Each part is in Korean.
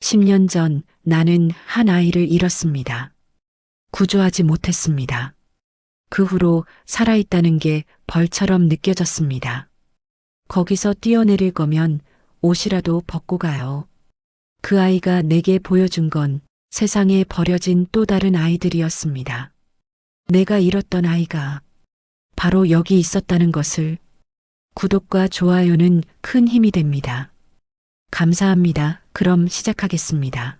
10년 전 나는 한 아이를 잃었습니다. 구조하지 못했습니다. 그 후로 살아있다는 게 벌처럼 느껴졌습니다. 거기서 뛰어내릴 거면 옷이라도 벗고 가요. 그 아이가 내게 보여준 건 세상에 버려진 또 다른 아이들이었습니다. 내가 잃었던 아이가 바로 여기 있었다는 것을. 구독과 좋아요는 큰 힘이 됩니다. 감사합니다. 그럼 시작하겠습니다.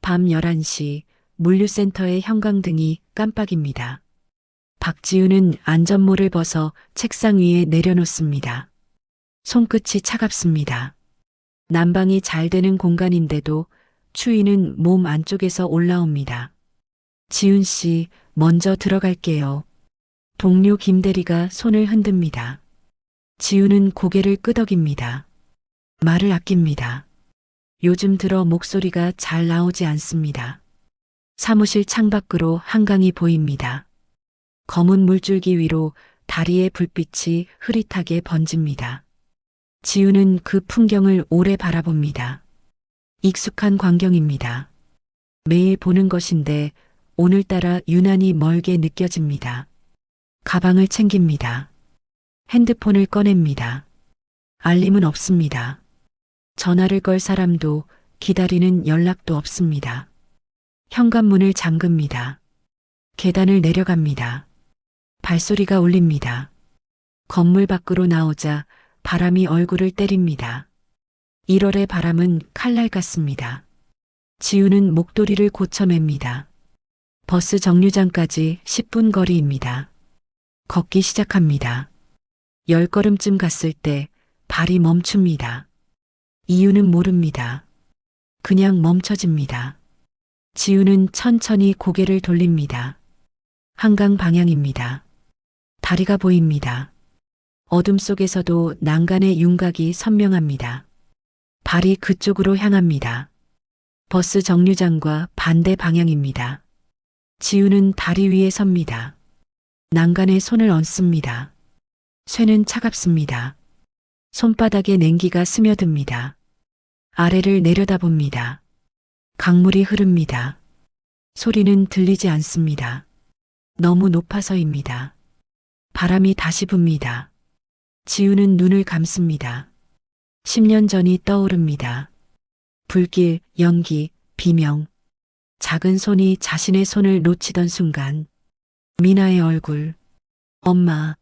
밤 11시 물류센터의 형광등이 깜빡입니다. 박지우는 안전모를 벗어 책상 위에 내려놓습니다. 손끝이 차갑습니다. 난방이 잘 되는 공간인데도 추위는 몸 안쪽에서 올라옵니다. 지훈 씨, 먼저 들어갈게요. 동료 김대리가 손을 흔듭니다. 지훈은 고개를 끄덕입니다. 말을 아낍니다. 요즘 들어 목소리가 잘 나오지 않습니다. 사무실 창밖으로 한강이 보입니다. 검은 물줄기 위로 다리의 불빛이 흐릿하게 번집니다. 지우는 그 풍경을 오래 바라봅니다. 익숙한 광경입니다. 매일 보는 것인데 오늘따라 유난히 멀게 느껴집니다. 가방을 챙깁니다. 핸드폰을 꺼냅니다. 알림은 없습니다. 전화를 걸 사람도 기다리는 연락도 없습니다. 현관문을 잠급니다. 계단을 내려갑니다. 발소리가 울립니다. 건물 밖으로 나오자 바람이 얼굴을 때립니다. 1월의 바람은 칼날 같습니다. 지우는 목도리를 고쳐맵니다. 버스 정류장까지 10분 거리입니다. 걷기 시작합니다. 10걸음쯤 갔을 때 발이 멈춥니다. 이유는 모릅니다. 그냥 멈춰집니다. 지우는 천천히 고개를 돌립니다. 한강 방향입니다. 다리가 보입니다. 어둠 속에서도 난간의 윤곽이 선명합니다. 발이 그쪽으로 향합니다. 버스 정류장과 반대 방향입니다. 지우는 다리 위에 섭니다. 난간에 손을 얹습니다. 쇠는 차갑습니다. 손바닥에 냉기가 스며듭니다. 아래를 내려다봅니다. 강물이 흐릅니다. 소리는 들리지 않습니다. 너무 높아서입니다. 바람이 다시 붑니다. 지우는 눈을 감습니다. 10년 전이 떠오릅니다. 불길, 연기, 비명. 작은 손이 자신의 손을 놓치던 순간. 미나의 얼굴. 엄마.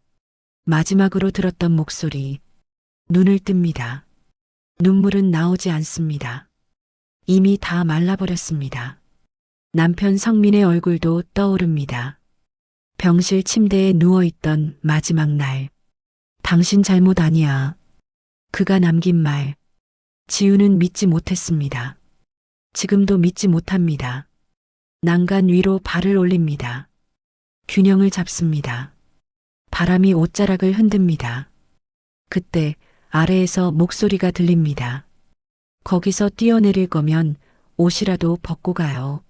마지막으로 들었던 목소리. 눈을 뜹니다. 눈물은 나오지 않습니다. 이미 다 말라버렸습니다. 남편 성민의 얼굴도 떠오릅니다. 병실 침대에 누워있던 마지막 날. 당신 잘못 아니야. 그가 남긴 말. 지우는 믿지 못했습니다. 지금도 믿지 못합니다. 난간 위로 발을 올립니다. 균형을 잡습니다. 바람이 옷자락을 흔듭니다. 그때 아래에서 목소리가 들립니다. 거기서 뛰어내릴 거면 옷이라도 벗고 가요.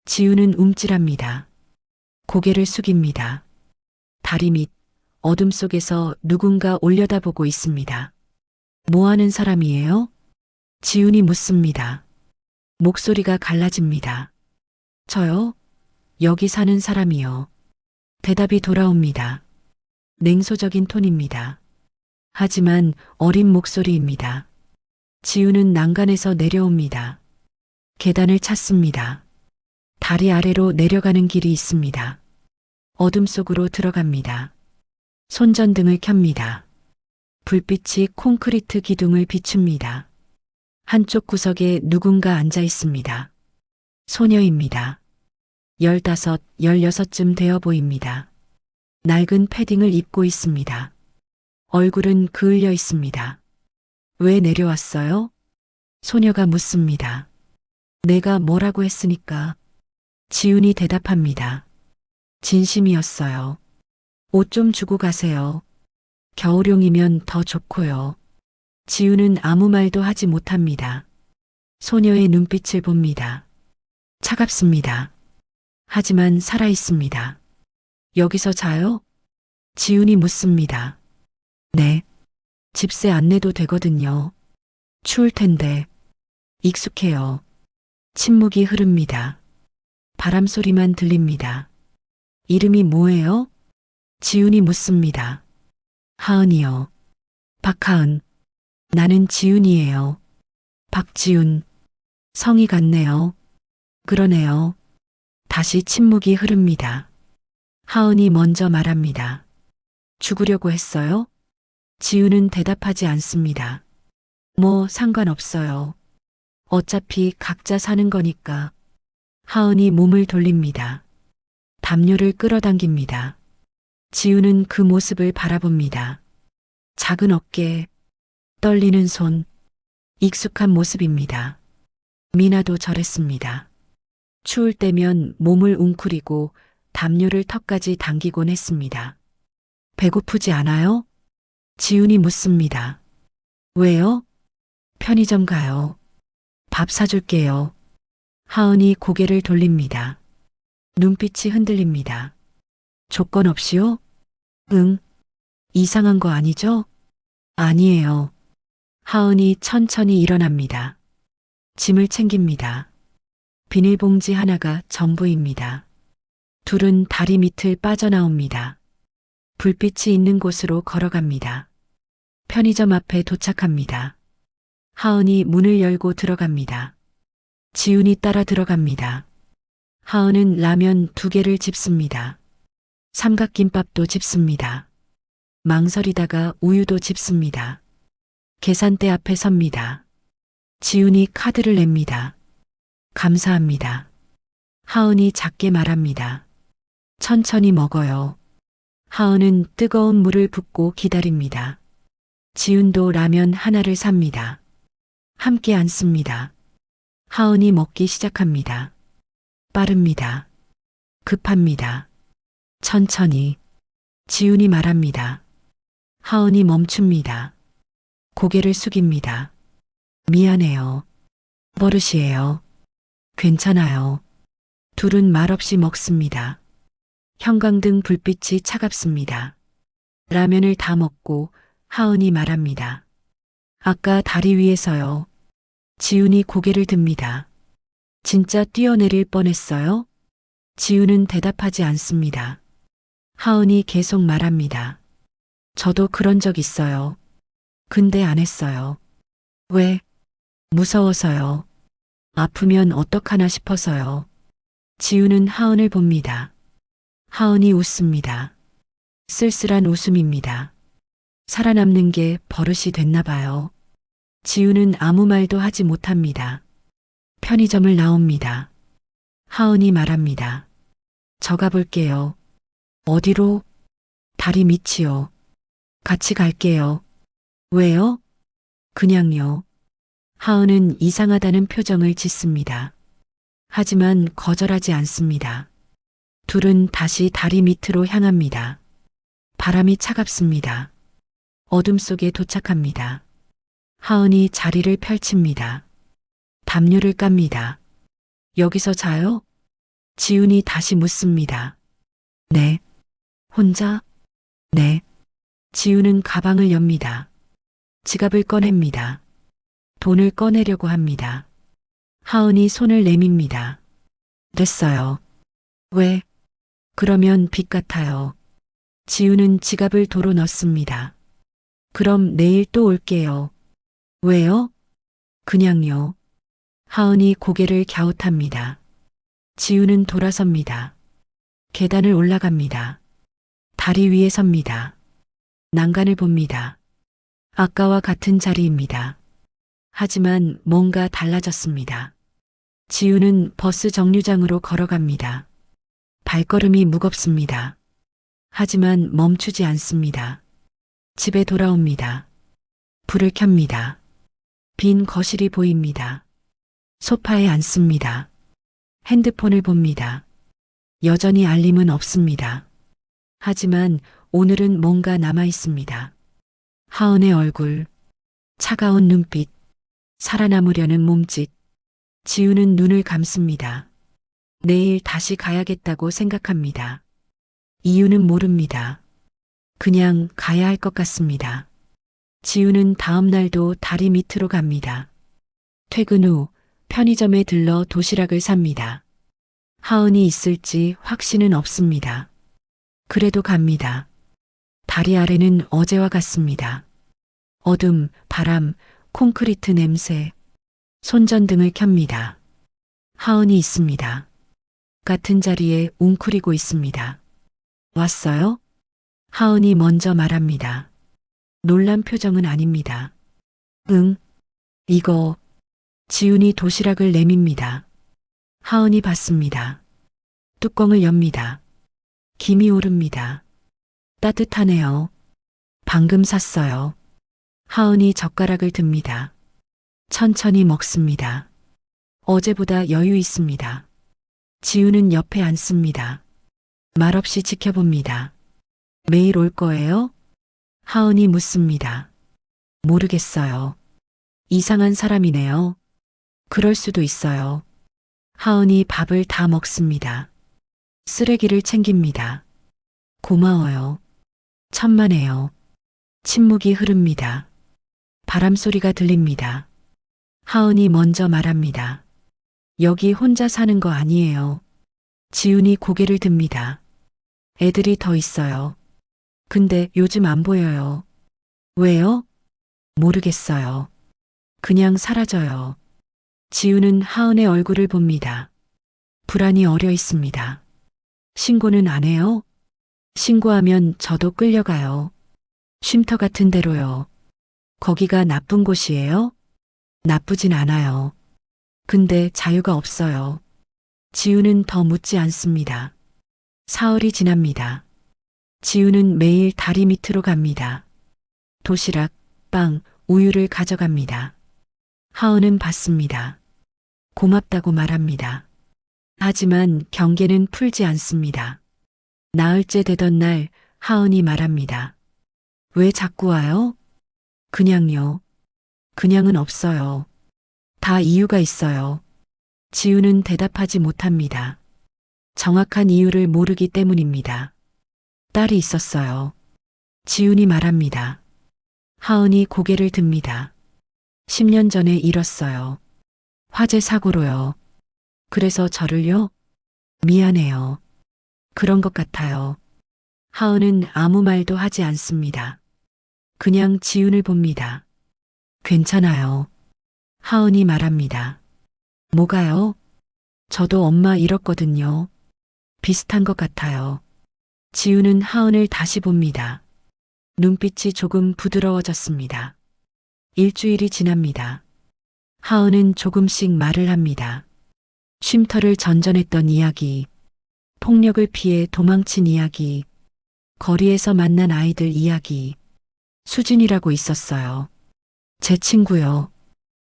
지우는 움찔합니다. 고개를 숙입니다. 다리 밑 어둠 속에서 누군가 올려다보고 있습니다. 뭐 하는 사람이에요? 지훈이 묻습니다. 목소리가 갈라집니다. 저요? 여기 사는 사람이요. 대답이 돌아옵니다. 냉소적인 톤입니다. 하지만 어린 목소리입니다. 지우는 난간에서 내려옵니다. 계단을 찾습니다. 다리 아래로 내려가는 길이 있습니다. 어둠 속으로 들어갑니다. 손전등을 켭니다. 불빛이 콘크리트 기둥을 비춥니다. 한쪽 구석에 누군가 앉아 있습니다. 소녀입니다. 15, 16쯤 되어 보입니다. 낡은 패딩을 입고 있습니다. 얼굴은 그을려 있습니다. 왜 내려왔어요? 소녀가 묻습니다. 내가 뭐라고 했으니까. 지훈이 대답합니다. 진심이었어요. 옷 좀 주고 가세요. 겨울용이면 더 좋고요. 지훈은 아무 말도 하지 못합니다. 소녀의 눈빛을 봅니다. 차갑습니다. 하지만 살아있습니다. 여기서 자요? 지훈이 묻습니다. 네. 집세 안 내도 되거든요. 추울 텐데. 익숙해요. 침묵이 흐릅니다. 바람 소리만 들립니다. 이름이 뭐예요? 지훈이 묻습니다. 하은이요. 박하은. 나는 지훈이에요. 박지훈. 성이 같네요. 그러네요. 다시 침묵이 흐릅니다. 하은이 먼저 말합니다. 죽으려고 했어요? 지훈은 대답하지 않습니다. 뭐 상관없어요. 어차피 각자 사는 거니까. 하은이 몸을 돌립니다. 담요를 끌어당깁니다. 지훈은 그 모습을 바라봅니다. 작은 어깨, 떨리는 손, 익숙한 모습입니다. 미나도 저랬습니다. 추울 때면 몸을 웅크리고 담요를 턱까지 당기곤 했습니다. 배고프지 않아요? 지훈이 묻습니다. 왜요? 편의점 가요. 밥 사줄게요. 하은이 고개를 돌립니다. 눈빛이 흔들립니다. 조건 없이요? 응. 이상한 거 아니죠? 아니에요. 하은이 천천히 일어납니다. 짐을 챙깁니다. 비닐봉지 하나가 전부입니다. 둘은 다리 밑을 빠져나옵니다. 불빛이 있는 곳으로 걸어갑니다. 편의점 앞에 도착합니다. 하은이 문을 열고 들어갑니다. 지훈이 따라 들어갑니다. 하은은 라면 2개를 집습니다. 삼각김밥도 집습니다. 망설이다가 우유도 집습니다. 계산대 앞에 섭니다. 지훈이 카드를 냅니다. 감사합니다. 하은이 작게 말합니다. 천천히 먹어요. 하은은 뜨거운 물을 붓고 기다립니다. 지훈도 라면 하나를 삽니다. 함께 앉습니다. 하은이 먹기 시작합니다. 빠릅니다. 급합니다. 천천히. 지훈이 말합니다. 하은이 멈춥니다. 고개를 숙입니다. 미안해요. 버릇이에요. 괜찮아요. 둘은 말없이 먹습니다. 형광등 불빛이 차갑습니다. 라면을 다 먹고 하은이 말합니다. 아까 다리 위에서요. 지훈이 고개를 듭니다. 진짜 뛰어내릴 뻔했어요? 지훈은 대답하지 않습니다. 하은이 계속 말합니다. 저도 그런 적 있어요. 근데 안 했어요. 왜? 무서워서요. 아프면 어떡하나 싶어서요. 지훈은 하은을 봅니다. 하은이 웃습니다. 쓸쓸한 웃음입니다. 살아남는 게 버릇이 됐나 봐요. 지훈은 아무 말도 하지 못합니다. 편의점을 나옵니다. 하은이 말합니다. 저 가볼게요. 어디로? 다리 밑이요. 같이 갈게요. 왜요? 그냥요. 하은은 이상하다는 표정을 짓습니다. 하지만 거절하지 않습니다. 둘은 다시 다리 밑으로 향합니다. 바람이 차갑습니다. 어둠 속에 도착합니다. 하은이 자리를 펼칩니다. 담요를 깝니다. 여기서 자요? 지훈이 다시 묻습니다. 네. 혼자? 네. 지훈은 가방을 엽니다. 지갑을 꺼냅니다. 돈을 꺼내려고 합니다. 하은이 손을 내밉니다. 됐어요. 왜? 그러면 빚 같아요. 지훈은 지갑을 도로 넣습니다. 그럼 내일 또 올게요. 왜요? 그냥요. 하은이 고개를 갸웃합니다. 지훈은 돌아섭니다. 계단을 올라갑니다. 다리 위에 섭니다. 난간을 봅니다. 아까와 같은 자리입니다. 하지만 뭔가 달라졌습니다. 지훈은 버스 정류장으로 걸어갑니다. 발걸음이 무겁습니다. 하지만 멈추지 않습니다. 집에 돌아옵니다. 불을 켭니다. 빈 거실이 보입니다. 소파에 앉습니다. 핸드폰을 봅니다. 여전히 알림은 없습니다. 하지만 오늘은 뭔가 남아 있습니다. 하은의 얼굴, 차가운 눈빛, 살아남으려는 몸짓. 지훈은 눈을 감습니다. 내일 다시 가야겠다고 생각합니다. 이유는 모릅니다. 그냥 가야 할 것 같습니다. 지훈은 다음 날도 다리 밑으로 갑니다. 퇴근 후 편의점에 들러 도시락을 삽니다. 하은이 있을지 확신은 없습니다. 그래도 갑니다. 다리 아래는 어제와 같습니다. 어둠, 바람, 콘크리트 냄새, 손전등을 켭니다. 하은이 있습니다. 같은 자리에 웅크리고 있습니다. 왔어요? 하은이 먼저 말합니다. 놀란 표정은 아닙니다. 응, 이거. 지훈이 도시락을 내밉니다. 하은이 받습니다. 뚜껑을 엽니다. 김이 오릅니다. 따뜻하네요. 방금 샀어요. 하은이 젓가락을 듭니다. 천천히 먹습니다. 어제보다 여유 있습니다. 지훈은 옆에 앉습니다. 말없이 지켜봅니다. 매일 올 거예요? 하은이 묻습니다. 모르겠어요. 이상한 사람이네요. 그럴 수도 있어요. 하은이 밥을 다 먹습니다. 쓰레기를 챙깁니다. 고마워요. 천만에요. 침묵이 흐릅니다. 바람 소리가 들립니다. 하은이 먼저 말합니다. 여기 혼자 사는 거 아니에요. 지훈이 고개를 듭니다. 애들이 더 있어요. 근데 요즘 안 보여요. 왜요? 모르겠어요. 그냥 사라져요. 지훈은 하은의 얼굴을 봅니다. 불안이 어려 있습니다. 신고는 안 해요? 신고하면 저도 끌려가요. 쉼터 같은 데로요. 거기가 나쁜 곳이에요? 나쁘진 않아요. 근데 자유가 없어요. 지훈은 더 묻지 않습니다. 사흘이 지납니다. 지훈은 매일 다리 밑으로 갑니다. 도시락, 빵, 우유를 가져갑니다. 하은은 받습니다. 고맙다고 말합니다. 하지만 경계는 풀지 않습니다. 나흘째 되던 날 하은이 말합니다. 왜 자꾸 와요? 그냥요. 그냥은 없어요. 다 이유가 있어요. 지훈은 대답하지 못합니다. 정확한 이유를 모르기 때문입니다. 딸이 있었어요. 지훈이 말합니다. 하은이 고개를 듭니다. 10년 전에 잃었어요. 화재 사고로요. 그래서 저를요? 미안해요. 그런 것 같아요. 하은은 아무 말도 하지 않습니다. 그냥 지훈을 봅니다. 괜찮아요. 하은이 말합니다. 뭐가요? 저도 엄마 잃었거든요. 비슷한 것 같아요. 지훈은 하은을 다시 봅니다. 눈빛이 조금 부드러워졌습니다. 일주일이 지납니다. 하은은 조금씩 말을 합니다. 쉼터를 전전했던 이야기, 폭력을 피해 도망친 이야기, 거리에서 만난 아이들 이야기, 수진이라고 있었어요. 제 친구요.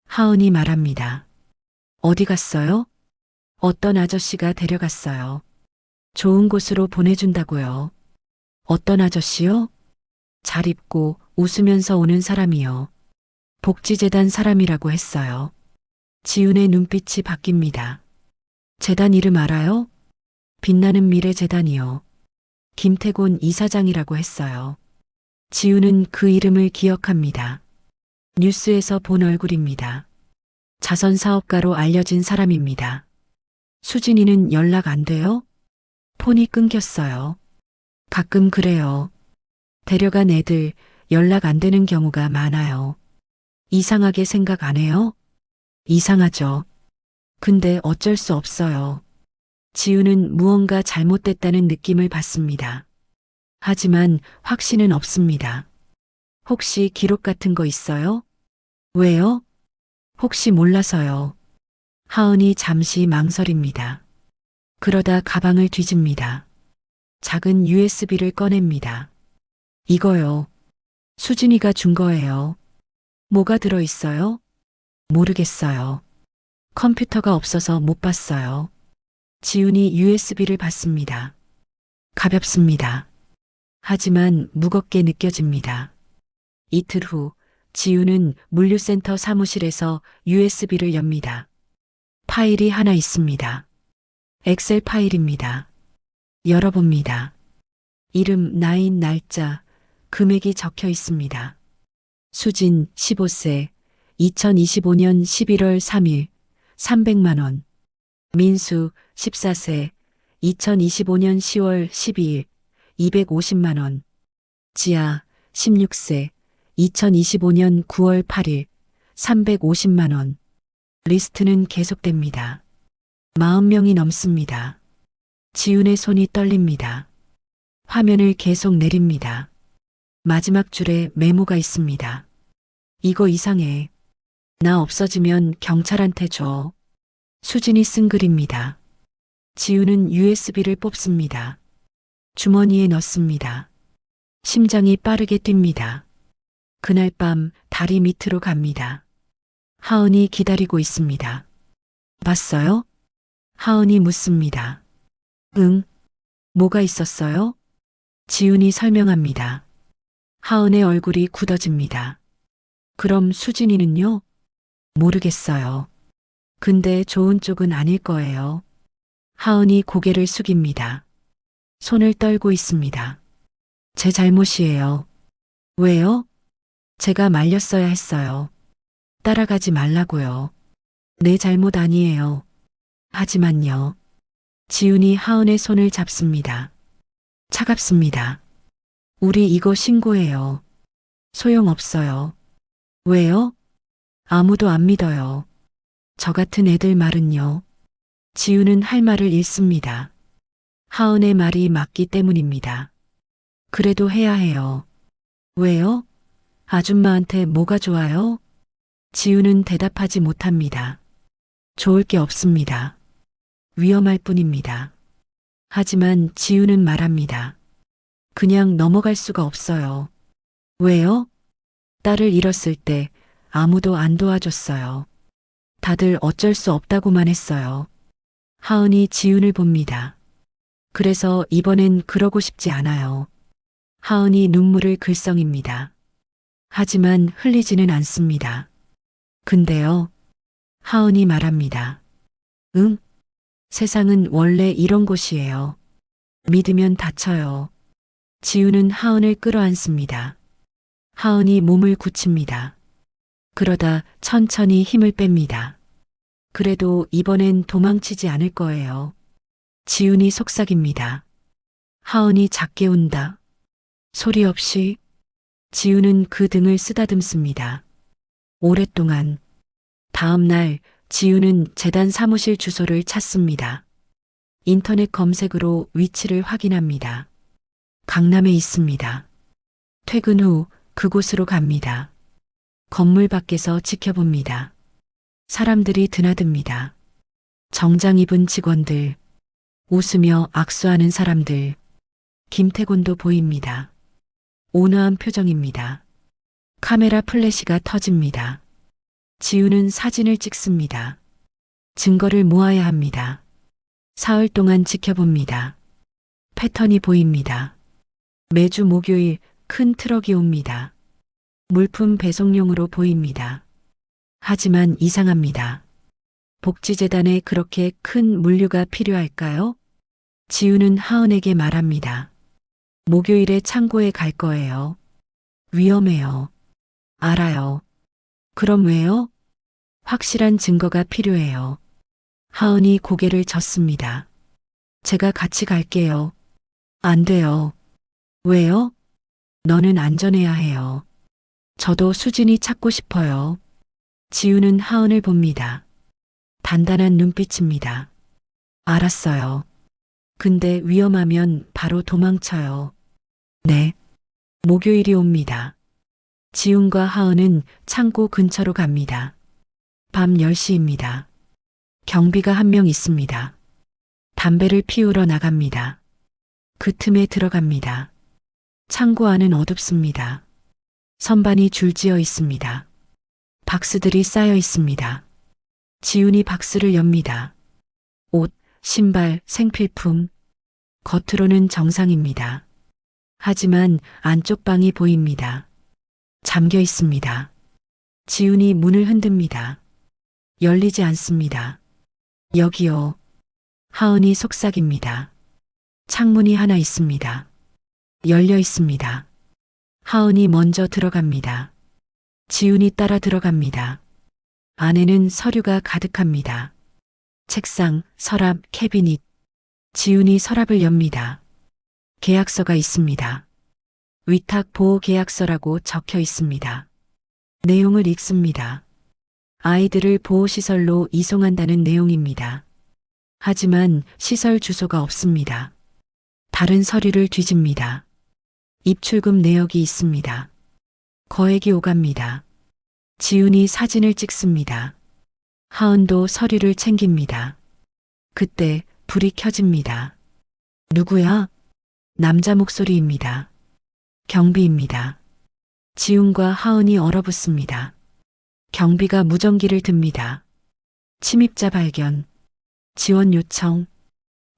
하은이 말합니다. 어디 갔어요? 어떤 아저씨가 데려갔어요. 좋은 곳으로 보내준다고요. 어떤 아저씨요? 잘 입고 웃으면서 오는 사람이요. 복지재단 사람이라고 했어요. 지훈의 눈빛이 바뀝니다. 재단 이름 알아요? 빛나는 미래 재단이요. 김태곤 이사장이라고 했어요. 지훈은 그 이름을 기억합니다. 뉴스에서 본 얼굴입니다. 자선 사업가로 알려진 사람입니다. 수진이는 연락 안 돼요? 폰이 끊겼어요. 가끔 그래요. 데려간 애들 연락 안 되는 경우가 많아요. 이상하게 생각 안 해요? 이상하죠. 근데 어쩔 수 없어요. 지훈은 무언가 잘못됐다는 느낌을 받습니다. 하지만 확신은 없습니다. 혹시 기록 같은 거 있어요? 왜요? 혹시 몰라서요. 하은이 잠시 망설입니다. 그러다 가방을 뒤집니다. 작은 USB를 꺼냅니다. 이거요. 수진이가 준 거예요. 뭐가 들어있어요? 모르겠어요. 컴퓨터가 없어서 못 봤어요. 지훈이 USB를 받습니다. 가볍습니다. 하지만 무겁게 느껴집니다. 이틀 후 지훈은 물류센터 사무실에서 USB를 엽니다. 파일이 하나 있습니다. 엑셀 파일입니다. 열어봅니다. 이름, 나이, 날짜, 금액이 적혀 있습니다. 수진 15세, 2025년 11월 3일, 300만 원. 민수 14세 2025년 10월 12일 250만 원. 지아 16세 2025년 9월 8일 350만 원. 리스트는 계속됩니다. 40명이 넘습니다. 지훈의 손이 떨립니다. 화면을 계속 내립니다. 마지막 줄에 메모가 있습니다. 이거 이상해. 나 없어지면 경찰한테 줘. 수진이 쓴 글입니다. 지훈은 USB를 뽑습니다. 주머니에 넣습니다. 심장이 빠르게 뜁니다. 그날 밤 다리 밑으로 갑니다. 하은이 기다리고 있습니다. 봤어요? 하은이 묻습니다. 응. 뭐가 있었어요? 지훈이 설명합니다. 하은의 얼굴이 굳어집니다. 그럼 수진이는요? 모르겠어요. 근데 좋은 쪽은 아닐 거예요. 하은이 고개를 숙입니다. 손을 떨고 있습니다. 제 잘못이에요. 왜요? 제가 말렸어야 했어요. 따라가지 말라고요. 내 잘못 아니에요. 하지만요. 지훈이 하은의 손을 잡습니다. 차갑습니다. 우리 이거 신고해요. 소용없어요. 왜요? 아무도 안 믿어요. 저 같은 애들 말은요. 지훈은 할 말을 잃습니다. 하은의 말이 맞기 때문입니다. 그래도 해야 해요. 왜요? 아줌마한테 뭐가 좋아요? 지훈은 대답하지 못합니다. 좋을 게 없습니다. 위험할 뿐입니다. 하지만 지훈은 말합니다. 그냥 넘어갈 수가 없어요. 왜요? 딸을 잃었을 때 아무도 안 도와줬어요. 다들 어쩔 수 없다고만 했어요. 하은이 지훈을 봅니다. 그래서 이번엔 그러고 싶지 않아요. 하은이 눈물을 글썽입니다. 하지만 흘리지는 않습니다. 근데요. 하은이 말합니다. 응? 세상은 원래 이런 곳이에요. 믿으면 다쳐요. 지훈은 하은을 끌어안습니다. 하은이 몸을 굳힙니다. 그러다 천천히 힘을 뺍니다. 그래도 이번엔 도망치지 않을 거예요. 지훈이 속삭입니다. 하은이 작게 운다. 소리 없이. 지훈은 그 등을 쓰다듬습니다. 오랫동안. 다음 날 지훈은 재단 사무실 주소를 찾습니다. 인터넷 검색으로 위치를 확인합니다. 강남에 있습니다. 퇴근 후 그곳으로 갑니다. 건물 밖에서 지켜봅니다. 사람들이 드나듭니다. 정장 입은 직원들, 웃으며 악수하는 사람들, 김태곤도 보입니다. 온화한 표정입니다. 카메라 플래시가 터집니다. 지훈은 사진을 찍습니다. 증거를 모아야 합니다. 사흘 동안 지켜봅니다. 패턴이 보입니다. 매주 목요일 큰 트럭이 옵니다. 물품 배송용으로 보입니다. 하지만 이상합니다. 복지재단에 그렇게 큰 물류가 필요할까요? 지훈은 하은에게 말합니다. 목요일에 창고에 갈 거예요. 위험해요. 알아요. 그럼 왜요? 확실한 증거가 필요해요. 하은이 고개를 젓습니다. 제가 같이 갈게요. 안 돼요. 왜요? 너는 안전해야 해요. 저도 수진이 찾고 싶어요. 지훈은 하은을 봅니다. 단단한 눈빛입니다. 알았어요. 근데 위험하면 바로 도망쳐요. 네. 목요일이 옵니다. 지훈과 하은은 창고 근처로 갑니다. 밤 10시입니다. 경비가 한 명 있습니다. 담배를 피우러 나갑니다. 그 틈에 들어갑니다. 창고 안은 어둡습니다. 선반이 줄지어 있습니다. 박스들이 쌓여 있습니다. 지훈이 박스를 엽니다. 옷, 신발, 생필품. 겉으로는 정상입니다. 하지만 안쪽 방이 보입니다. 잠겨 있습니다. 지훈이 문을 흔듭니다. 열리지 않습니다. 여기요. 하은이 속삭입니다. 창문이 하나 있습니다. 열려 있습니다. 하은이 먼저 들어갑니다. 지훈이 따라 들어갑니다. 안에는 서류가 가득합니다. 책상, 서랍, 캐비닛. 지훈이 서랍을 엽니다. 계약서가 있습니다. 위탁 보호 계약서라고 적혀 있습니다. 내용을 읽습니다. 아이들을 보호시설로 이송한다는 내용입니다. 하지만 시설 주소가 없습니다. 다른 서류를 뒤집니다. 입출금 내역이 있습니다. 거액이 오갑니다. 지훈이 사진을 찍습니다. 하은도 서류를 챙깁니다. 그때 불이 켜집니다. 누구야? 남자 목소리입니다. 경비입니다. 지훈과 하은이 얼어붙습니다. 경비가 무전기를 듭니다. 침입자 발견. 지원 요청.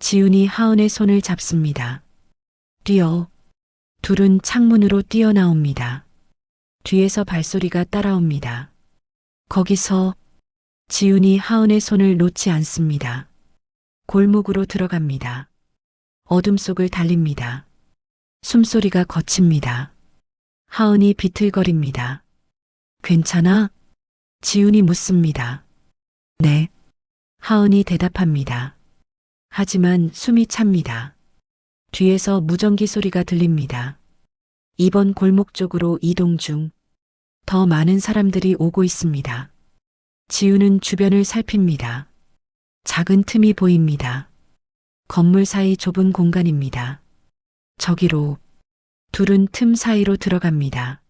지훈이 하은의 손을 잡습니다. 뛰어. 둘은 창문으로 뛰어나옵니다. 뒤에서 발소리가 따라옵니다. 거기서 지훈이 하은의 손을 놓지 않습니다. 골목으로 들어갑니다. 어둠 속을 달립니다. 숨소리가 거칩니다. 하은이 비틀거립니다. 괜찮아? 지훈이 묻습니다. 네. 하은이 대답합니다. 하지만 숨이 찹니다. 뒤에서 무전기 소리가 들립니다. 이번 골목 쪽으로 이동 중. 더 많은 사람들이 오고 있습니다. 지훈은 주변을 살핍니다. 작은 틈이 보입니다. 건물 사이 좁은 공간입니다. 저기로. 둘은 틈 사이로 들어갑니다.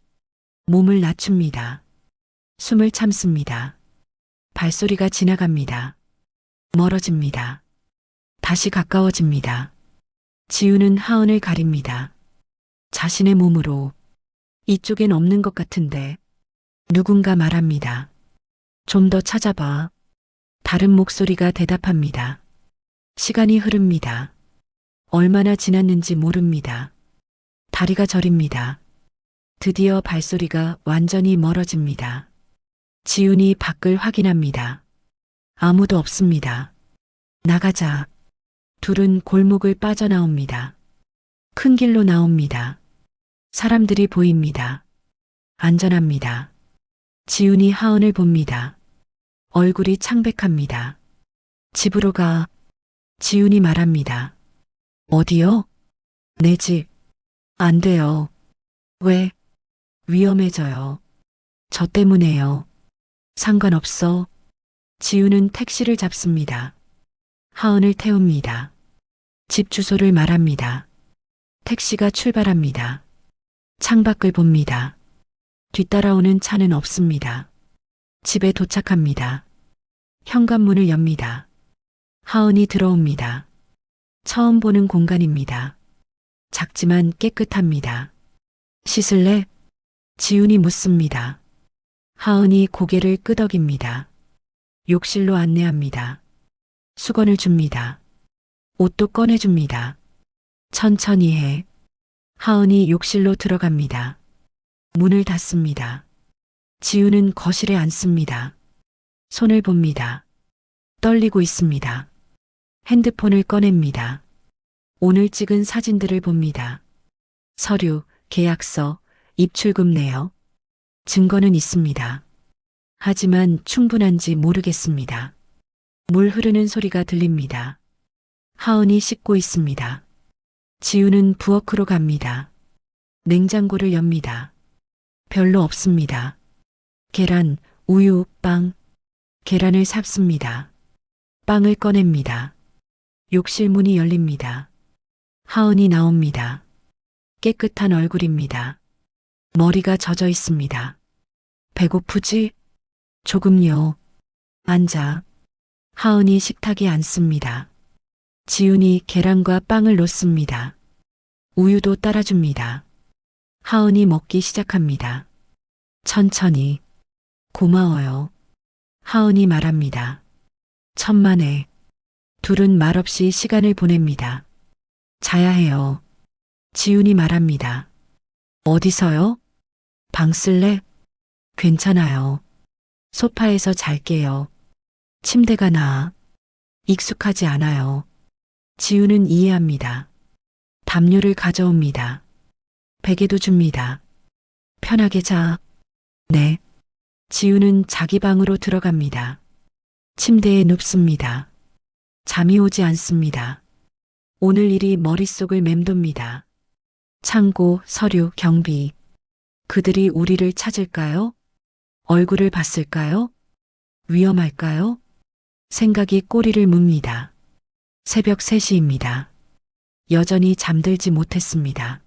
몸을 낮춥니다. 숨을 참습니다. 발소리가 지나갑니다. 멀어집니다. 다시 가까워집니다. 지훈은 하은을 가립니다. 자신의 몸으로. 이쪽엔 없는 것 같은데. 누군가 말합니다. 좀 더 찾아봐. 다른 목소리가 대답합니다. 시간이 흐릅니다. 얼마나 지났는지 모릅니다. 다리가 저립니다. 드디어 발소리가 완전히 멀어집니다. 지훈이 밖을 확인합니다. 아무도 없습니다. 나가자. 둘은 골목을 빠져나옵니다. 큰 길로 나옵니다. 사람들이 보입니다. 안전합니다. 지훈이 하은을 봅니다. 얼굴이 창백합니다. 집으로 가. 지훈이 말합니다. 어디요? 내 집. 안 돼요. 왜? 위험해져요. 저 때문에요. 상관없어. 지훈은 택시를 잡습니다. 하은을 태웁니다. 집 주소를 말합니다. 택시가 출발합니다. 창밖을 봅니다. 뒤따라오는 차는 없습니다. 집에 도착합니다. 현관문을 엽니다. 하은이 들어옵니다. 처음 보는 공간입니다. 작지만 깨끗합니다. 씻을래? 지훈이 묻습니다. 하은이 고개를 끄덕입니다. 욕실로 안내합니다. 수건을 줍니다. 옷도 꺼내줍니다. 천천히 해. 하은이 욕실로 들어갑니다. 문을 닫습니다. 지훈은 거실에 앉습니다. 손을 봅니다. 떨리고 있습니다. 핸드폰을 꺼냅니다. 오늘 찍은 사진들을 봅니다. 서류, 계약서, 입출금 내역. 증거는 있습니다. 하지만 충분한지 모르겠습니다. 물 흐르는 소리가 들립니다. 하은이 씻고 있습니다. 지훈은 부엌으로 갑니다. 냉장고를 엽니다. 별로 없습니다. 계란, 우유, 빵. 계란을 삽습니다. 빵을 꺼냅니다. 욕실 문이 열립니다. 하은이 나옵니다. 깨끗한 얼굴입니다. 머리가 젖어 있습니다. 배고프지? 조금요. 앉아. 하은이 식탁에 앉습니다. 지훈이 계란과 빵을 놓습니다. 우유도 따라줍니다. 하은이 먹기 시작합니다. 천천히. 고마워요. 하은이 말합니다. 천만에. 둘은 말없이 시간을 보냅니다. 자야 해요. 지훈이 말합니다. 어디서요? 방 쓸래? 괜찮아요. 소파에서 잘게요. 침대가 나아. 익숙하지 않아요. 지훈은 이해합니다. 담요를 가져옵니다. 베개도 줍니다. 편하게 자. 네. 지우는 자기 방으로 들어갑니다. 침대에 눕습니다. 잠이 오지 않습니다. 오늘 일이 머릿속을 맴돕니다. 창고, 서류, 경비. 그들이 우리를 찾을까요? 얼굴을 봤을까요? 위험할까요? 생각이 꼬리를 뭅니다. 새벽 3시입니다. 여전히 잠들지 못했습니다.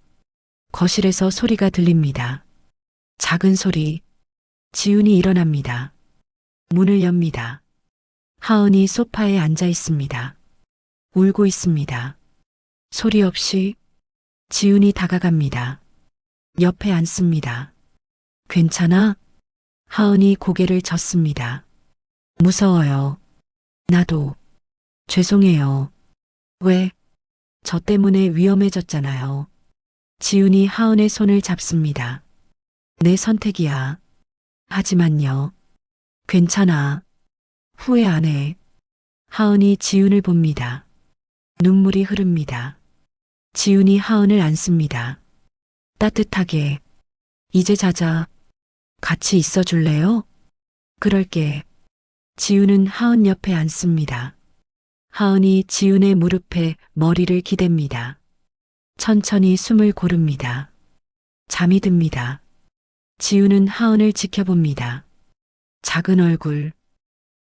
거실에서 소리가 들립니다. 작은 소리. 지훈이 일어납니다. 문을 엽니다. 하은이 소파에 앉아 있습니다. 울고 있습니다. 소리 없이 지훈이 다가갑니다. 옆에 앉습니다. 괜찮아? 하은이 고개를 젓습니다. 무서워요. 나도. 죄송해요. 왜? 저 때문에 위험해졌잖아요. 지훈이 하은의 손을 잡습니다. 내 선택이야. 하지만요. 괜찮아. 후회 안 해. 하은이 지훈을 봅니다. 눈물이 흐릅니다. 지훈이 하은을 안습니다. 따뜻하게. 이제 자자. 같이 있어 줄래요? 그럴게. 지훈은 하은 옆에 앉습니다. 하은이 지훈의 무릎에 머리를 기댑니다. 천천히 숨을 고릅니다. 잠이 듭니다. 지훈은 하은을 지켜봅니다. 작은 얼굴,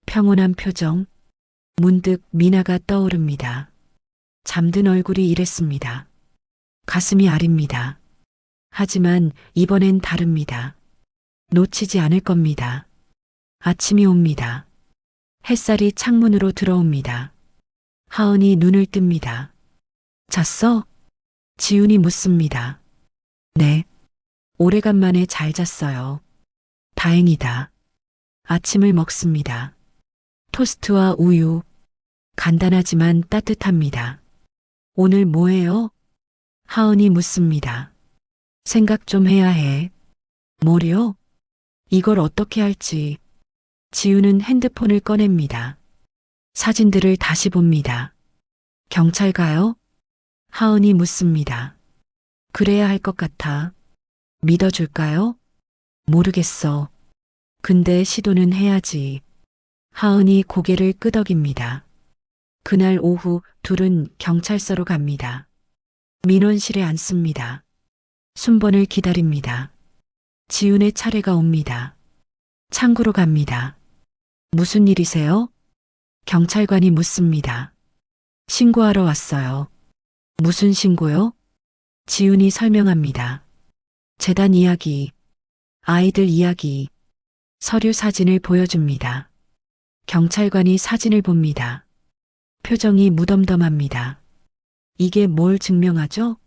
평온한 표정, 문득 미나가 떠오릅니다. 잠든 얼굴이 이랬습니다. 가슴이 아립니다. 하지만 이번엔 다릅니다. 놓치지 않을 겁니다. 아침이 옵니다. 햇살이 창문으로 들어옵니다. 하은이 눈을 뜹니다. 잤어? 지훈이 묻습니다. 네. 오래간만에 잘 잤어요. 다행이다. 아침을 먹습니다. 토스트와 우유. 간단하지만 따뜻합니다. 오늘 뭐해요? 하은이 묻습니다. 생각 좀 해야 해. 뭐요? 이걸 어떻게 할지. 지우는 핸드폰을 꺼냅니다. 사진들을 다시 봅니다. 경찰 가요? 하은이 묻습니다. 그래야 할 것 같아. 믿어줄까요? 모르겠어. 근데 시도는 해야지. 하은이 고개를 끄덕입니다. 그날 오후 둘은 경찰서로 갑니다. 민원실에 앉습니다. 순번을 기다립니다. 지훈의 차례가 옵니다. 창구로 갑니다. 무슨 일이세요? 경찰관이 묻습니다. 신고하러 왔어요. 무슨 신고요? 지훈이 설명합니다. 재단 이야기, 아이들 이야기, 서류 사진을 보여줍니다. 경찰관이 사진을 봅니다. 표정이 무덤덤합니다. 이게 뭘 증명하죠?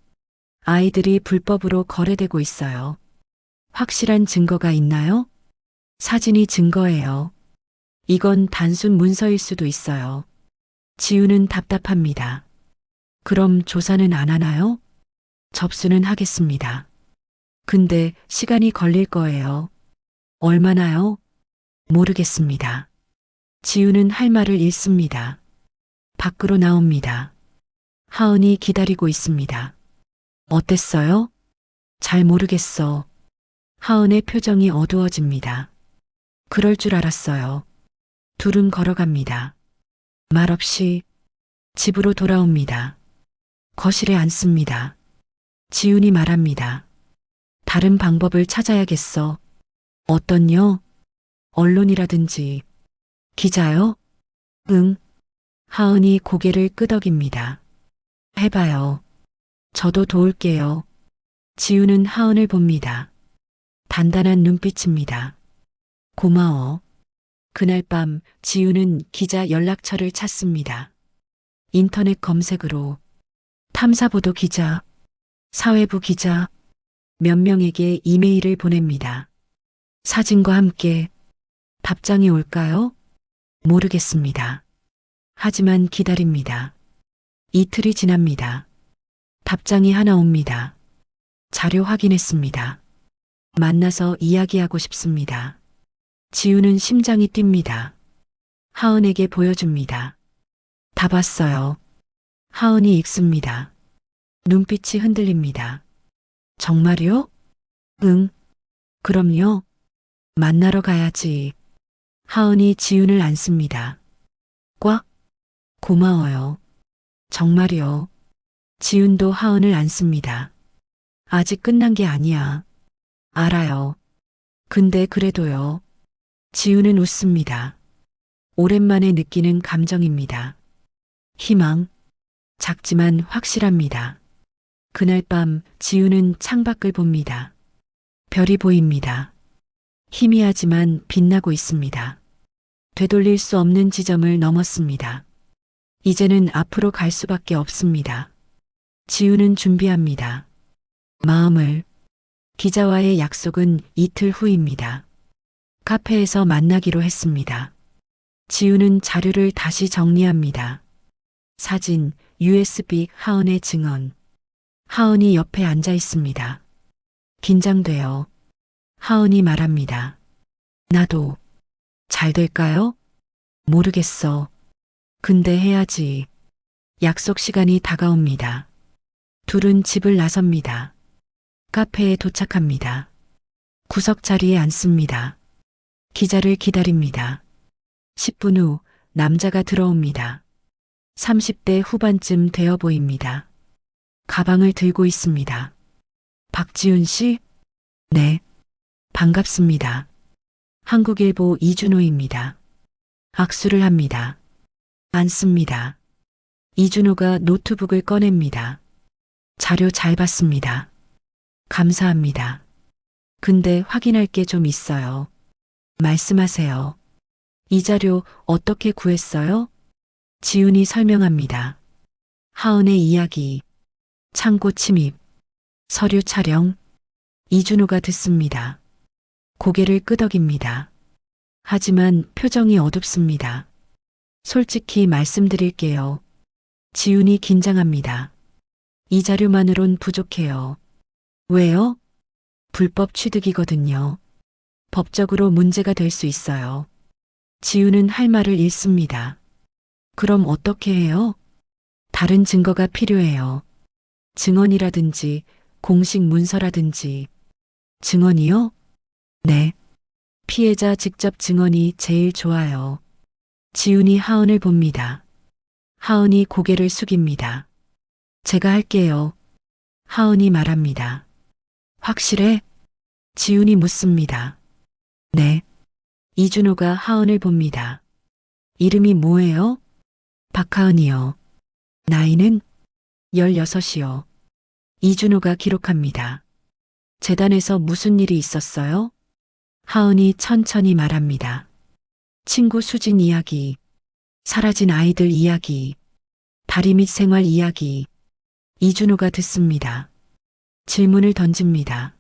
아이들이 불법으로 거래되고 있어요. 확실한 증거가 있나요? 사진이 증거예요. 이건 단순 문서일 수도 있어요. 지우는 답답합니다. 그럼 조사는 안 하나요? 접수는 하겠습니다. 근데 시간이 걸릴 거예요. 얼마나요? 모르겠습니다. 지우는 할 말을 잃습니다. 밖으로 나옵니다. 하은이 기다리고 있습니다. 어땠어요? 잘 모르겠어. 하은의 표정이 어두워집니다. 그럴 줄 알았어요. 둘은 걸어갑니다. 말없이 집으로 돌아옵니다. 거실에 앉습니다. 지훈이 말합니다. 다른 방법을 찾아야겠어. 어떤요? 언론이라든지. 기자요? 응. 하은이 고개를 끄덕입니다. 해봐요. 저도 도울게요. 지우는 하은을 봅니다. 단단한 눈빛입니다. 고마워. 그날 밤 지우는 기자 연락처를 찾습니다. 인터넷 검색으로 탐사보도 기자, 사회부 기자, 몇 명에게 이메일을 보냅니다. 사진과 함께. 답장이 올까요? 모르겠습니다. 하지만 기다립니다. 이틀이 지납니다. 답장이 하나 옵니다. 자료 확인했습니다. 만나서 이야기하고 싶습니다. 지우는 심장이 뜁니다. 하은에게 보여줍니다. 다 봤어요. 하은이 읽습니다. 눈빛이 흔들립니다. 정말요? 응. 그럼요. 만나러 가야지. 하은이 지훈을 안습니다. 꽉. 고마워요. 정말이요. 지훈도 하은을 안습니다. 아직 끝난 게 아니야. 알아요. 근데 그래도요. 지훈은 웃습니다. 오랜만에 느끼는 감정입니다. 희망. 작지만 확실합니다. 그날 밤 지훈은 창밖을 봅니다. 별이 보입니다. 희미하지만 빛나고 있습니다. 되돌릴 수 없는 지점을 넘었습니다. 이제는 앞으로 갈 수밖에 없습니다. 지훈은 준비합니다. 마음을. 기자와의 약속은 이틀 후입니다. 카페에서 만나기로 했습니다. 지훈은 자료를 다시 정리합니다. 사진, USB, 하은의 증언. 하은이 옆에 앉아 있습니다. 긴장돼요. 하은이 말합니다. 나도. 잘 될까요? 모르겠어. 근데 해야지. 약속 시간이 다가옵니다. 둘은 집을 나섭니다. 카페에 도착합니다. 구석 자리에 앉습니다. 기자를 기다립니다. 10분 후 남자가 들어옵니다. 30대 후반쯤 되어 보입니다. 가방을 들고 있습니다. 박지훈 씨? 네. 반갑습니다. 한국일보 이준호입니다. 악수를 합니다. 앉습니다. 이준호가 노트북을 꺼냅니다. 자료 잘 봤습니다. 감사합니다. 근데 확인할 게 좀 있어요. 말씀하세요. 이 자료 어떻게 구했어요? 지훈이 설명합니다. 하은의 이야기, 창고 침입, 서류 촬영. 이준호가 듣습니다. 고개를 끄덕입니다. 하지만 표정이 어둡습니다. 솔직히 말씀드릴게요. 지훈이 긴장합니다. 이 자료만으론 부족해요. 왜요? 불법 취득이거든요. 법적으로 문제가 될 수 있어요. 지훈은 할 말을 잃습니다. 그럼 어떻게 해요? 다른 증거가 필요해요. 증언이라든지 공식 문서라든지. 증언이요? 네. 피해자 직접 증언이 제일 좋아요. 지훈이 하은을 봅니다. 하은이 고개를 숙입니다. 제가 할게요. 하은이 말합니다. 확실해? 지훈이 묻습니다. 네. 이준호가 하은을 봅니다. 이름이 뭐예요? 박하은이요. 나이는? 16이요. 이준호가 기록합니다. 재단에서 무슨 일이 있었어요? 하은이 천천히 말합니다. 친구 수진 이야기, 사라진 아이들 이야기, 다리 밑 생활 이야기. 이준호가 듣습니다. 질문을 던집니다.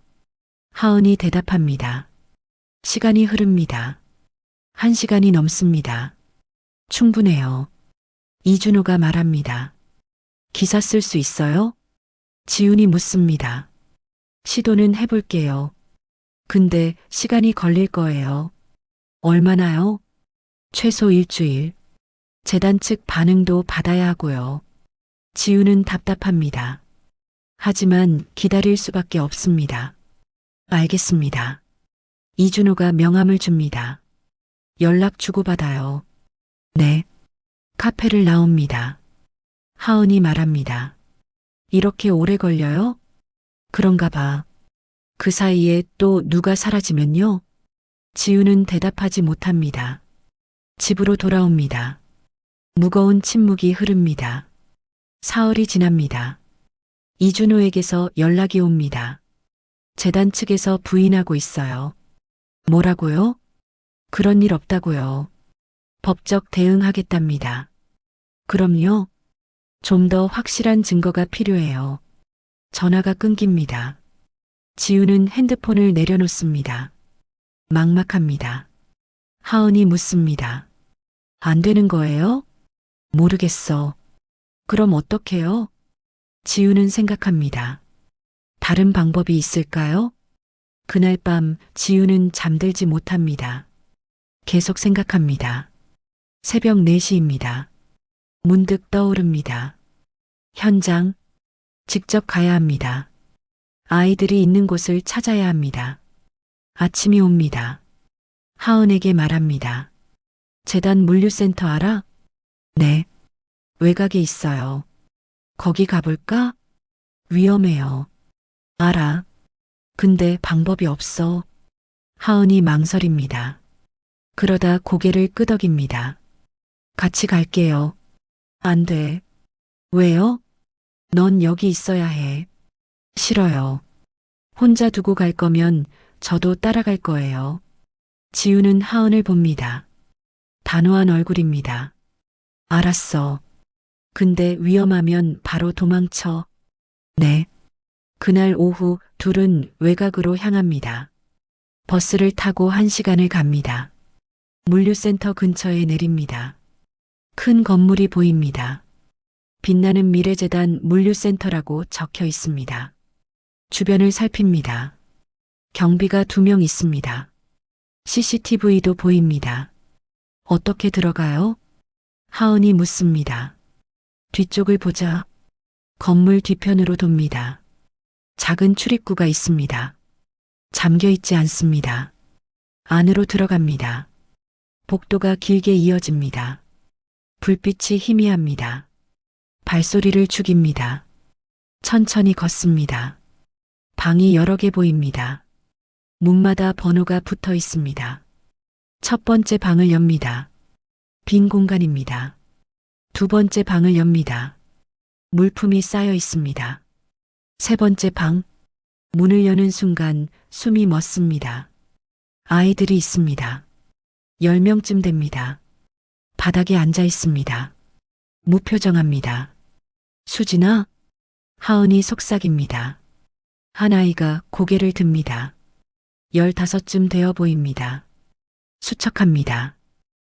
하은이 대답합니다. 시간이 흐릅니다. 1시간이 넘습니다. 충분해요. 이준호가 말합니다. 기사 쓸 수 있어요? 지훈이 묻습니다. 시도는 해볼게요. 근데 시간이 걸릴 거예요. 얼마나요? 최소 일주일. 재단 측 반응도 받아야 하고요. 지훈은 답답합니다. 하지만 기다릴 수밖에 없습니다. 알겠습니다. 이준호가 명함을 줍니다. 연락 주고받아요. 네. 카페를 나옵니다. 하은이 말합니다. 이렇게 오래 걸려요? 그런가 봐. 그 사이에 또 누가 사라지면요? 지훈은 대답하지 못합니다. 집으로 돌아옵니다. 무거운 침묵이 흐릅니다. 사흘이 지납니다. 이준호에게서 연락이 옵니다. 재단 측에서 부인하고 있어요. 뭐라고요? 그런 일 없다고요. 법적 대응하겠답니다. 그럼요. 좀 더 확실한 증거가 필요해요. 전화가 끊깁니다. 지훈은 핸드폰을 내려놓습니다. 막막합니다. 하은이 묻습니다. 안 되는 거예요? 모르겠어. 그럼 어떡해요? 지훈은 생각합니다. 다른 방법이 있을까요? 그날 밤 지훈은 잠들지 못합니다. 계속 생각합니다. 새벽 4시입니다. 문득 떠오릅니다. 현장, 직접 가야 합니다. 아이들이 있는 곳을 찾아야 합니다. 아침이 옵니다. 하은에게 말합니다. 재단 물류센터 알아? 네. 외곽에 있어요. 거기 가볼까? 위험해요. 알아. 근데 방법이 없어. 하은이 망설입니다. 그러다 고개를 끄덕입니다. 같이 갈게요. 안 돼. 왜요? 넌 여기 있어야 해. 싫어요. 혼자 두고 갈 거면 저도 따라갈 거예요. 지우는 하은을 봅니다. 단호한 얼굴입니다. 알았어. 근데 위험하면 바로 도망쳐. 네. 그날 오후 둘은 외곽으로 향합니다. 버스를 타고 1시간을 갑니다. 물류센터 근처에 내립니다. 큰 건물이 보입니다. 빛나는 미래재단 물류센터라고 적혀 있습니다. 주변을 살핍니다. 경비가 2명 있습니다. CCTV도 보입니다. 어떻게 들어가요? 하은이 묻습니다. 뒤쪽을 보자. 건물 뒤편으로 돕니다. 작은 출입구가 있습니다. 잠겨 있지 않습니다. 안으로 들어갑니다. 복도가 길게 이어집니다. 불빛이 희미합니다. 발소리를 죽입니다. 천천히 걷습니다. 방이 여러 개 보입니다. 문마다 번호가 붙어 있습니다. 첫 번째 방을 엽니다. 빈 공간입니다. 두 번째 방을 엽니다. 물품이 쌓여 있습니다. 세 번째 방, 문을 여는 순간 숨이 멎습니다. 아이들이 있습니다. 10명쯤 됩니다. 바닥에 앉아 있습니다. 무표정합니다. 수진아? 하은이 속삭입니다. 한 아이가 고개를 듭니다. 15쯤 되어 보입니다. 수척합니다.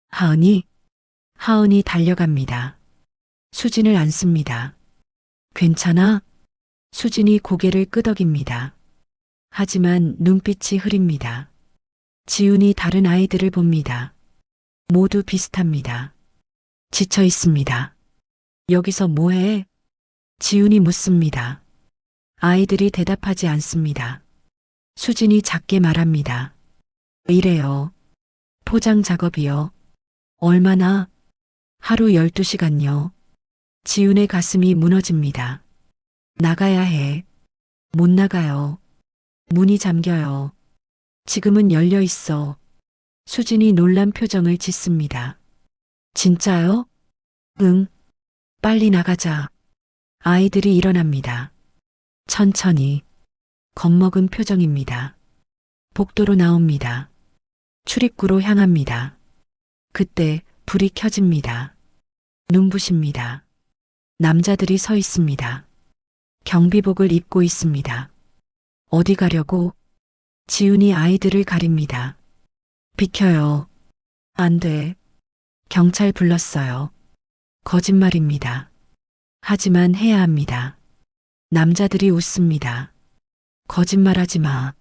하은이? 하은이 달려갑니다. 수진을 안습니다. 괜찮아? 수진이 고개를 끄덕입니다. 하지만 눈빛이 흐립니다. 지훈이 다른 아이들을 봅니다. 모두 비슷합니다. 지쳐 있습니다. 여기서 뭐해? 지훈이 묻습니다. 아이들이 대답하지 않습니다. 수진이 작게 말합니다. 이래요. 포장 작업이요. 얼마나? 하루 12시간요. 지훈의 가슴이 무너집니다. 나가야 해. 못 나가요. 문이 잠겨요. 지금은 열려 있어. 수진이 놀란 표정을 짓습니다. 진짜요? 응. 빨리 나가자. 아이들이 일어납니다. 천천히. 겁먹은 표정입니다. 복도로 나옵니다. 출입구로 향합니다. 그때 불이 켜집니다. 눈부십니다. 남자들이 서 있습니다. 경비복을 입고 있습니다. 어디 가려고? 지훈이 아이들을 가립니다. 비켜요. 안 돼. 경찰 불렀어요. 거짓말입니다. 하지만 해야 합니다. 남자들이 웃습니다. 거짓말하지 마.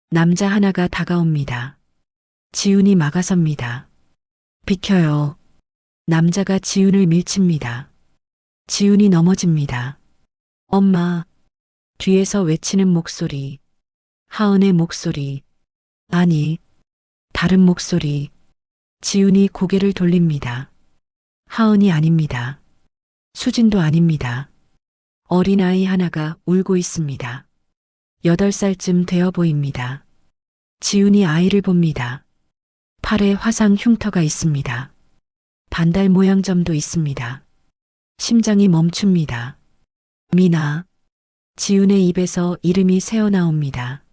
남자 하나가 다가옵니다. 지훈이 막아섭니다. 비켜요. 남자가 지훈을 밀칩니다. 지훈이 넘어집니다. 엄마. 뒤에서 외치는 목소리. 하은의 목소리. 아니, 다른 목소리. 지훈이 고개를 돌립니다. 하은이 아닙니다. 수진도 아닙니다. 어린아이 하나가 울고 있습니다. 8살쯤 되어 보입니다. 지훈이 아이를 봅니다. 팔에 화상 흉터가 있습니다. 반달 모양 점도 있습니다. 심장이 멈춥니다. 미나. 지훈의 입에서 이름이 새어나옵니다.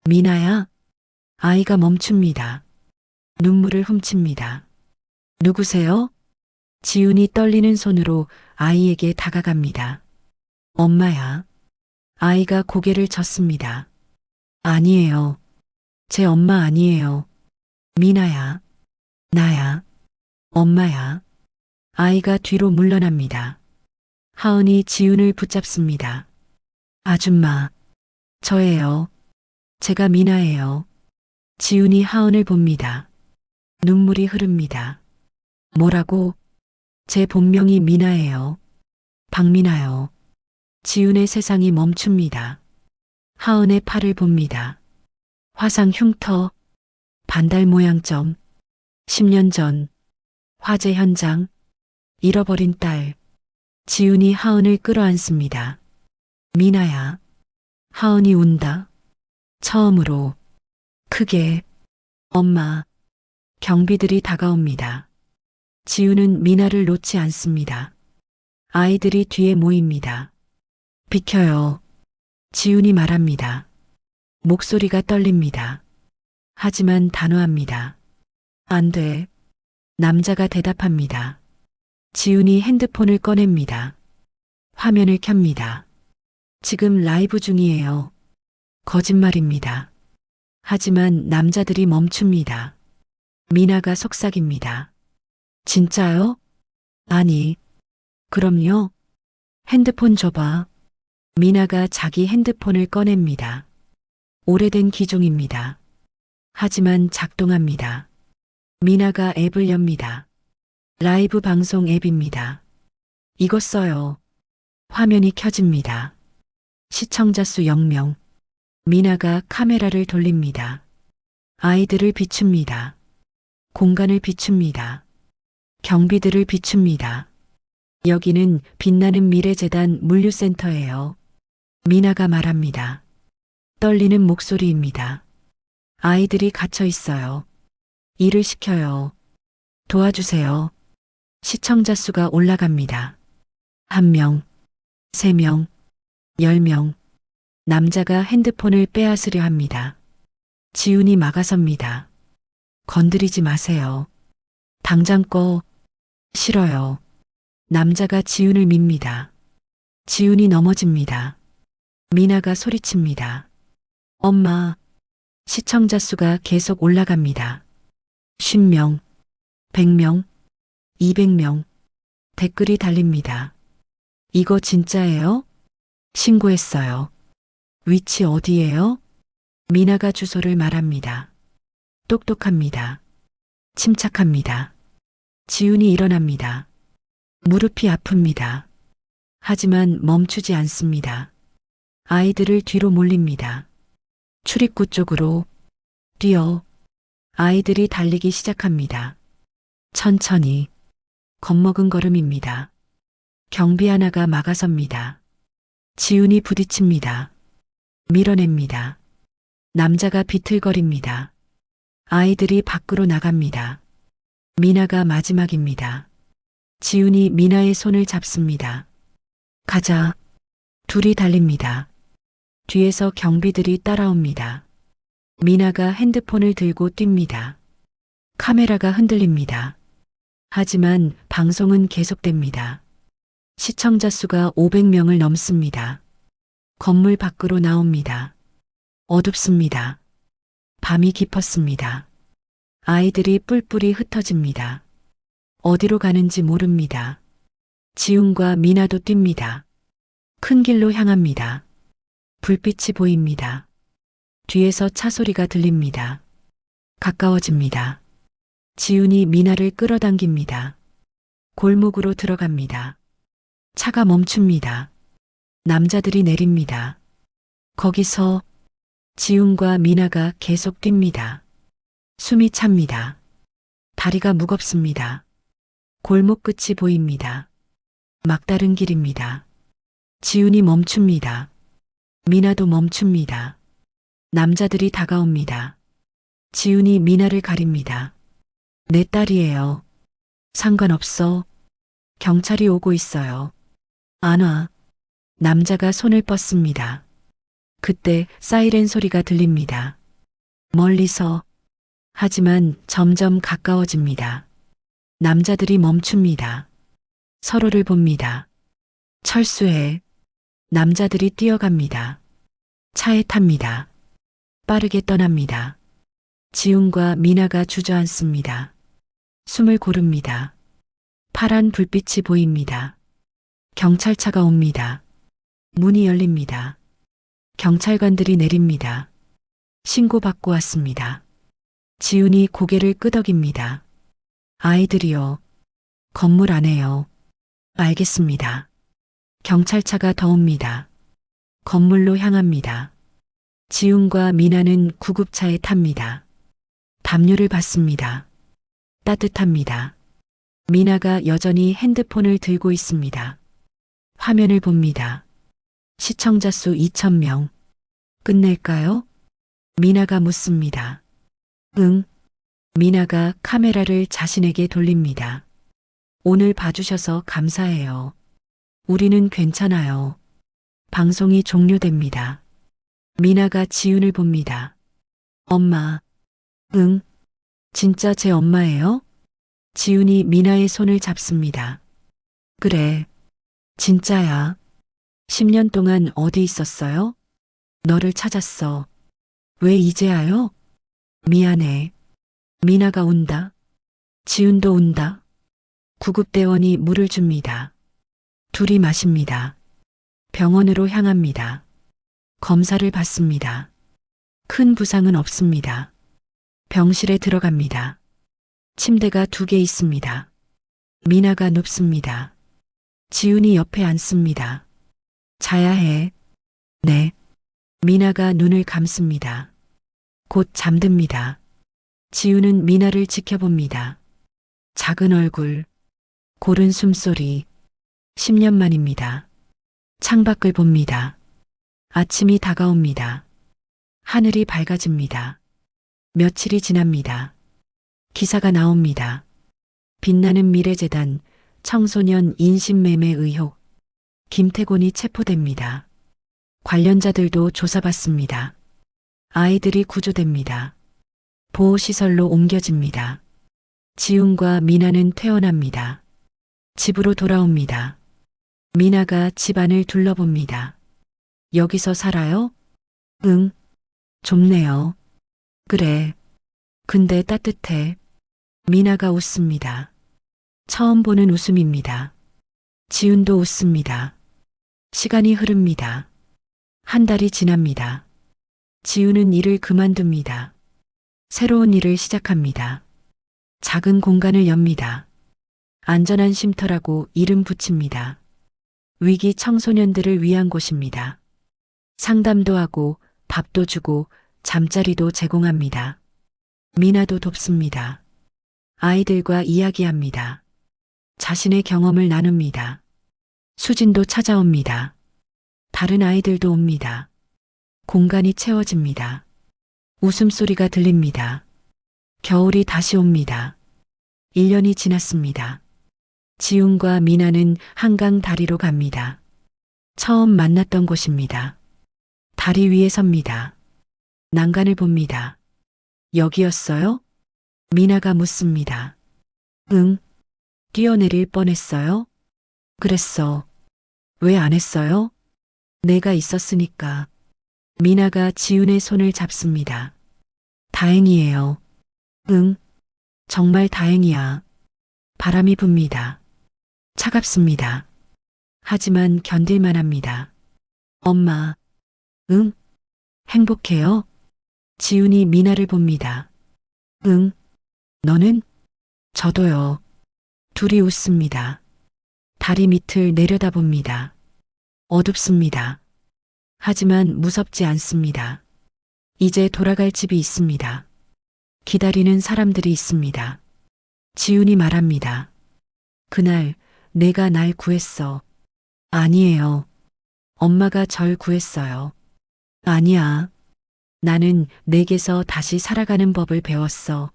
미나야? 아이가 멈춥니다. 눈물을 훔칩니다. 누구세요? 지훈이 떨리는 손으로 아이에게 다가갑니다. 엄마야. 아이가 고개를 젓습니다. 아니에요. 제 엄마 아니에요. 미나야. 나야. 엄마야. 아이가 뒤로 물러납니다. 하은이 지훈을 붙잡습니다. 아줌마. 저예요. 제가 미나예요. 지훈이 하은을 봅니다. 눈물이 흐릅니다. 뭐라고? 제 본명이 미나예요. 박미나요. 지훈의 세상이 멈춥니다. 하은의 팔을 봅니다. 화상 흉터, 반달 모양점. 10년 전. 화재 현장. 잃어버린 딸. 지훈이 하은을 끌어안습니다. 미나야. 하은이 운다. 처음으로. 크게. 엄마. 경비들이 다가옵니다. 지훈은 미나를 놓지 않습니다. 아이들이 뒤에 모입니다. 비켜요. 지훈이 말합니다. 목소리가 떨립니다. 하지만 단호합니다. 안 돼. 남자가 대답합니다. 지훈이 핸드폰을 꺼냅니다. 화면을 켭니다. 지금 라이브 중이에요. 거짓말입니다. 하지만 남자들이 멈춥니다. 미나가 속삭입니다. 진짜요? 아니. 그럼요. 핸드폰 줘봐. 미나가 자기 핸드폰을 꺼냅니다. 오래된 기종입니다. 하지만 작동합니다. 미나가 앱을 엽니다. 라이브 방송 앱입니다. 이거 써요. 화면이 켜집니다. 시청자 수 0명. 미나가 카메라를 돌립니다. 아이들을 비춥니다. 공간을 비춥니다. 경비들을 비춥니다. 여기는 빛나는 미래재단 물류센터예요. 미나가 말합니다. 떨리는 목소리입니다. 아이들이 갇혀 있어요. 일을 시켜요. 도와주세요. 시청자 수가 올라갑니다. 1명, 3명, 10명. 남자가 핸드폰을 빼앗으려 합니다. 지훈이 막아섭니다. 건드리지 마세요. 당장 꺼. 싫어요. 남자가 지훈을 밉니다. 지훈이 넘어집니다. 미나가 소리칩니다. 엄마. 시청자 수가 계속 올라갑니다. 50명, 100명, 200명. 댓글이 달립니다. 이거 진짜예요? 신고했어요. 위치 어디예요? 미나가 주소를 말합니다. 똑똑합니다. 침착합니다. 지훈이 일어납니다. 무릎이 아픕니다. 하지만 멈추지 않습니다. 아이들을 뒤로 몰립니다. 출입구 쪽으로. 뛰어. 아이들이 달리기 시작합니다. 천천히. 겁먹은 걸음입니다. 경비 하나가 막아섭니다. 지훈이 부딪힙니다. 밀어냅니다. 남자가 비틀거립니다. 아이들이 밖으로 나갑니다. 미나가 마지막입니다. 지훈이 미나의 손을 잡습니다. 가자. 둘이 달립니다. 뒤에서 경비들이 따라옵니다. 미나가 핸드폰을 들고 뜁니다. 카메라가 흔들립니다. 하지만 방송은 계속됩니다. 시청자 수가 500명을 넘습니다. 건물 밖으로 나옵니다. 어둡습니다. 밤이 깊었습니다. 아이들이 뿔뿔이 흩어집니다. 어디로 가는지 모릅니다. 지훈과 미나도 뜁니다. 큰 길로 향합니다. 불빛이 보입니다. 뒤에서 차 소리가 들립니다. 가까워집니다. 지훈이 미나를 끌어당깁니다. 골목으로 들어갑니다. 차가 멈춥니다. 남자들이 내립니다. 거기서 지훈과 미나가 계속 뜁니다. 숨이 찹니다. 다리가 무겁습니다. 골목 끝이 보입니다. 막다른 길입니다. 지훈이 멈춥니다. 미나도 멈춥니다. 남자들이 다가옵니다. 지훈이 미나를 가립니다. 내 딸이에요. 상관없어. 경찰이 오고 있어요. 안 와. 남자가 손을 뻗습니다. 그때 사이렌 소리가 들립니다. 멀리서. 하지만 점점 가까워집니다. 남자들이 멈춥니다. 서로를 봅니다. 철수해. 남자들이 뛰어갑니다. 차에 탑니다. 빠르게 떠납니다. 지훈과 미나가 주저앉습니다. 숨을 고릅니다. 파란 불빛이 보입니다. 경찰차가 옵니다. 문이 열립니다. 경찰관들이 내립니다. 신고받고 왔습니다. 지훈이 고개를 끄덕입니다. 아이들이요. 건물 안에요. 알겠습니다. 경찰차가 더 옵니다. 건물로 향합니다. 지훈과 미나는 구급차에 탑니다. 담요를 받습니다. 따뜻합니다. 미나가 여전히 핸드폰을 들고 있습니다. 화면을 봅니다. 시청자 수 2,000명. 끝낼까요? 미나가 묻습니다. 응. 미나가 카메라를 자신에게 돌립니다. 오늘 봐주셔서 감사해요. 우리는 괜찮아요. 방송이 종료됩니다. 미나가 지훈을 봅니다. 엄마. 응. 진짜 제 엄마예요? 지훈이 미나의 손을 잡습니다. 그래. 진짜야. 10년 동안 어디 있었어요? 너를 찾았어. 왜 이제야요? 미안해. 미나가 운다. 지훈도 운다. 구급대원이 물을 줍니다. 둘이 마십니다. 병원으로 향합니다. 검사를 받습니다. 큰 부상은 없습니다. 병실에 들어갑니다. 침대가 2개 있습니다. 미나가 눕습니다. 지훈이 옆에 앉습니다. 자야 해. 네. 미나가 눈을 감습니다. 곧 잠듭니다. 지훈은 미나를 지켜봅니다. 작은 얼굴, 고른 숨소리. 10년 만입니다. 창밖을 봅니다. 아침이 다가옵니다. 하늘이 밝아집니다. 며칠이 지납니다. 기사가 나옵니다. 빛나는 미래재단 청소년 인신매매 의혹. 김태곤이 체포됩니다. 관련자들도 조사받습니다. 아이들이 구조됩니다. 보호시설로 옮겨집니다. 지훈과 미나는 퇴원합니다. 집으로 돌아옵니다. 미나가 집안을 둘러봅니다. 여기서 살아요? 응. 좁네요. 그래. 근데 따뜻해. 미나가 웃습니다. 처음 보는 웃음입니다. 지훈도 웃습니다. 시간이 흐릅니다. 한 달이 지납니다. 지훈은 일을 그만둡니다. 새로운 일을 시작합니다. 작은 공간을 엽니다. 안전한 쉼터라고 이름 붙입니다. 위기 청소년들을 위한 곳입니다. 상담도 하고 밥도 주고 잠자리도 제공합니다. 미나도 돕습니다. 아이들과 이야기합니다. 자신의 경험을 나눕니다. 수진도 찾아옵니다. 다른 아이들도 옵니다. 공간이 채워집니다. 웃음소리가 들립니다. 겨울이 다시 옵니다. 1년이 지났습니다. 지훈과 미나는 한강 다리로 갑니다. 처음 만났던 곳입니다. 다리 위에 섭니다. 난간을 봅니다. 여기였어요? 미나가 묻습니다. 응. 뛰어내릴 뻔했어요? 그랬어. 왜 안 했어요? 내가 있었으니까. 미나가 지훈의 손을 잡습니다. 다행이에요. 응. 정말 다행이야. 바람이 붑니다. 차갑습니다. 하지만 견딜만 합니다. 엄마. 응? 행복해요? 지훈이 미나를 봅니다. 응? 너는? 저도요. 둘이 웃습니다. 다리 밑을 내려다봅니다. 어둡습니다. 하지만 무섭지 않습니다. 이제 돌아갈 집이 있습니다. 기다리는 사람들이 있습니다. 지훈이 말합니다. 그날 내가 날 구했어. 아니에요. 엄마가 절 구했어요. 아니야. 나는 내게서 다시 살아가는 법을 배웠어.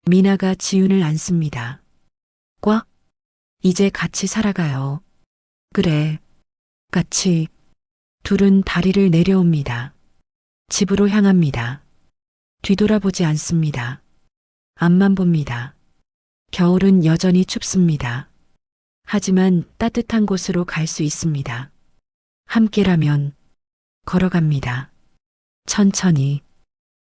미나가 지훈을 안습니다. 꽉. 이제 같이 살아가요. 그래. 같이. 둘은 다리를 내려옵니다. 집으로 향합니다. 뒤돌아보지 않습니다. 앞만 봅니다. 겨울은 여전히 춥습니다. 하지만 따뜻한 곳으로 갈 수 있습니다. 함께라면 걸어갑니다. 천천히.